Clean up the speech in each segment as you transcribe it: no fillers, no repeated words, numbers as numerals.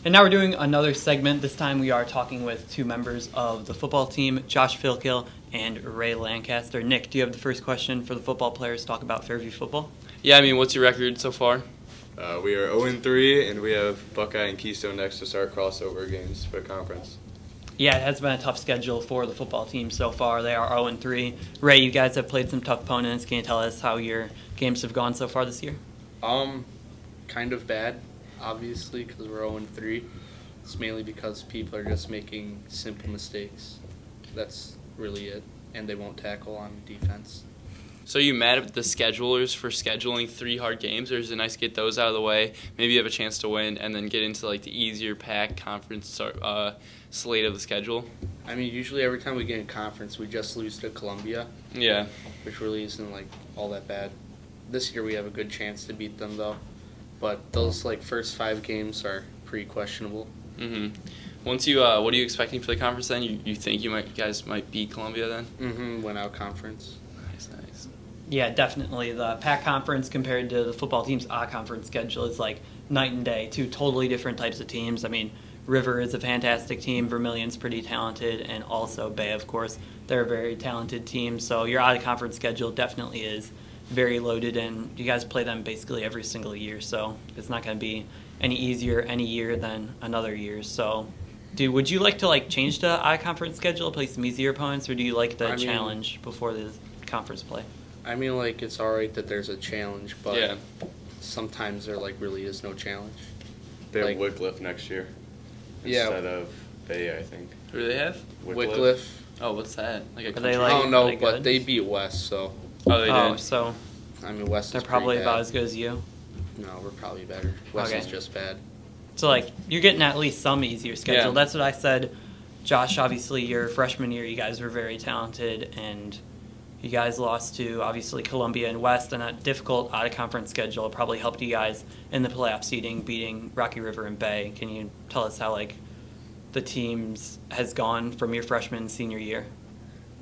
And now we're doing another segment. This time we are talking with two members of the football team, Josh Philkill and Ray Lancaster. Nick, do you have the first question for the football players to talk about Fairview football? Yeah, I mean, what's your record so far? We are 0-3, and we have Buckeye and Keystone next to start crossover games for the conference. Yeah, it has been a tough schedule for the football team so far. They are 0-3. Ray, you guys have played some tough opponents. Can you tell us how your games have gone so far this year? Kind of bad, obviously, because we're 0-3. It's mainly because people are just making simple mistakes. That's really it, and they won't tackle on defense. So are you mad at the schedulers for scheduling 3 hard games, or is it nice to get those out of the way? Maybe you have a chance to win and then get into like the easier pack conference slate of the schedule? I mean, usually every time we get in conference, we just lose to Columbia. Yeah. Which really isn't like all that bad. This year we have a good chance to beat them though, but those like first 5 games are pretty questionable. Once you, what are you expecting for the conference then? You think you guys might beat Columbia then? Win out conference. Nice. Yeah, definitely. The PAC conference compared to the football team's A-conference schedule is like night and day. 2 totally different types of teams. I mean, River is a fantastic team. Vermilion's pretty talented, and also Bay, of course. They're a very talented team. So your out-of-conference schedule definitely is very loaded, and you guys play them basically every single year. So it's not going to be any easier any year than another year. So, would you like to change the out-of-conference schedule, play some easier opponents, or do you like the challenge before the conference play? I mean, it's all right that there's a challenge, but yeah. Sometimes there really is no challenge. They have Wycliffe next year instead of Bay, I think. Who do they have? Wycliffe. Oh, what's that? Like a country? They I don't know, they but good? they beat West, so. Oh, they did. So I mean, West they're is probably pretty bad. about as good as you. No, we're probably better. West is just bad. So, you're getting at least some easier schedule. Yeah. That's what I said. Josh, obviously, your freshman year, you guys were very talented, and you guys lost to, obviously, Columbia and West, and that difficult out-of-conference schedule probably helped you guys in the playoff seeding, beating Rocky River and Bay. Can you tell us how, the teams has gone from your freshman and senior year?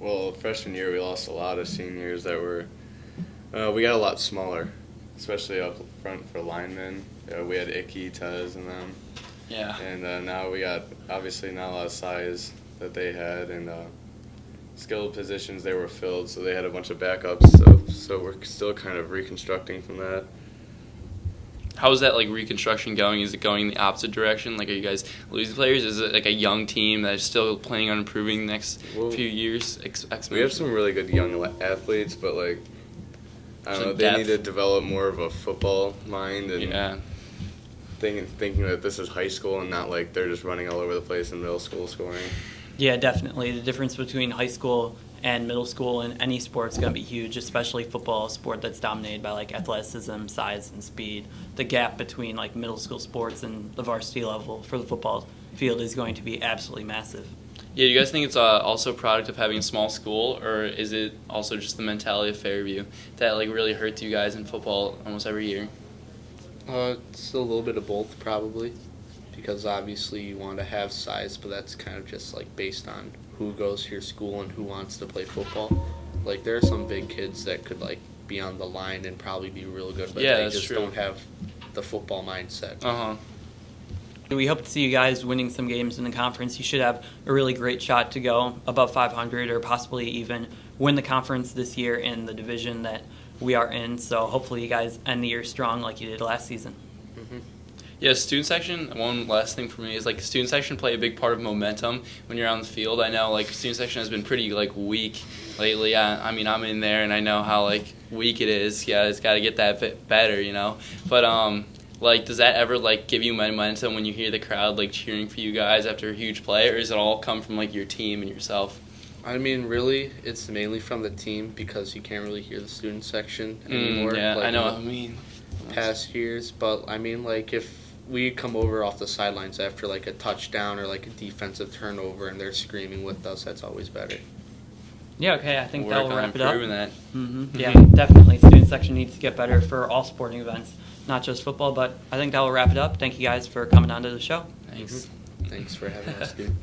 Well, freshman year we lost a lot of seniors that were we got a lot smaller, especially up front for linemen. We had Icky, Tez, and them. Yeah. And now we got obviously not a lot of size that they had, and skilled positions they were filled, so they had a bunch of backups. So we're still kind of reconstructing from that. How is that reconstruction going? Is it going the opposite direction? Are you guys losing players? Is it a young team that's still planning on improving the next few years? We have some really good young athletes, but I don't know. They need to develop more of a football mind and thinking that this is high school and not they're just running all over the place in middle school scoring. Yeah, definitely. The difference between high school and middle school in any sport is going to be huge, especially football, a sport that's dominated by athleticism, size, and speed. The gap between middle school sports and the varsity level for the football field is going to be absolutely massive. Yeah, do you guys think it's also a product of having a small school, or is it also just the mentality of Fairview that really hurts you guys in football almost every year? It's a little bit of both probably, because obviously you want to have size, but that's kind of just based on who goes to your school and who wants to play football. There are some big kids that could be on the line and probably be real good, but they just don't have the football mindset. We hope to see you guys winning some games in the conference. You should have a really great shot to go above 500 or possibly even win the conference this year in the division that we are in. So hopefully you guys end the year strong like you did last season. Yeah, student section, one last thing for me is student section play a big part of momentum when you're on the field. I know student section has been pretty weak lately. I mean, I'm in there and I know how weak it is. Yeah, it's got to get that bit better, But does that ever give you momentum when you hear the crowd cheering for you guys after a huge play, or does it all come from your team and yourself? I mean, really, it's mainly from the team because you can't really hear the student section anymore. Yeah, I know what I mean. Past years, but I mean, if we come over off the sidelines after a touchdown or a defensive turnover and they're screaming with us, that's always better. Yeah, okay, I think that'll wrap it up. That. Yeah, definitely. Student section needs to get better for all sporting events, not just football, but I think that will wrap it up. Thank you guys for coming on to the show. Thanks. Thanks for having us, dude.